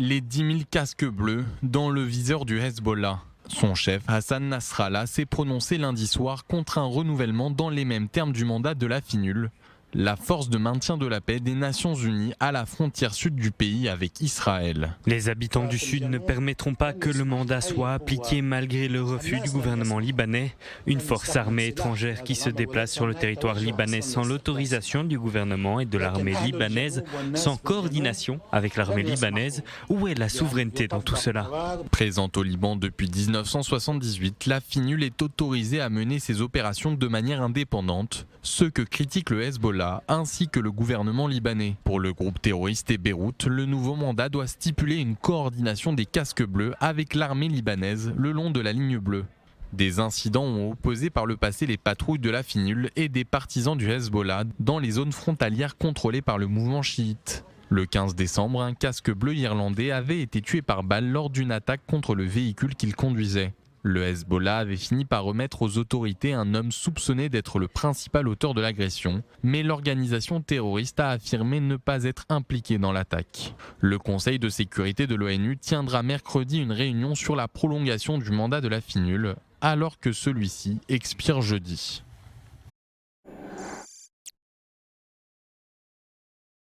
les 10 000 casques bleus dans le viseur du Hezbollah. Son chef, Hassan Nasrallah, s'est prononcé lundi soir contre un renouvellement dans les mêmes termes du mandat de la FINUL, la force de maintien de la paix des Nations Unies à la frontière sud du pays avec Israël. Les habitants du sud ne permettront pas que le mandat soit appliqué malgré le refus du gouvernement libanais. Une force armée étrangère qui se déplace sur le territoire libanais sans l'autorisation du gouvernement et de l'armée libanaise, sans coordination avec l'armée libanaise. Où est la souveraineté dans tout cela? Présente au Liban depuis 1978, la FINUL est autorisée à mener ses opérations de manière indépendante, ce que critique le Hezbollah ainsi que le gouvernement libanais. Pour le groupe terroriste et Beyrouth, le nouveau mandat doit stipuler une coordination des casques bleus avec l'armée libanaise le long de la ligne bleue. Des incidents ont opposé par le passé les patrouilles de la FINUL et des partisans du Hezbollah dans les zones frontalières contrôlées par le mouvement chiite. Le 15 décembre, un casque bleu irlandais avait été tué par balle lors d'une attaque contre le véhicule qu'il conduisait. Le Hezbollah avait fini par remettre aux autorités un homme soupçonné d'être le principal auteur de l'agression, mais l'organisation terroriste a affirmé ne pas être impliquée dans l'attaque. Le Conseil de sécurité de l'ONU tiendra mercredi une réunion sur la prolongation du mandat de la FINUL, alors que celui-ci expire jeudi.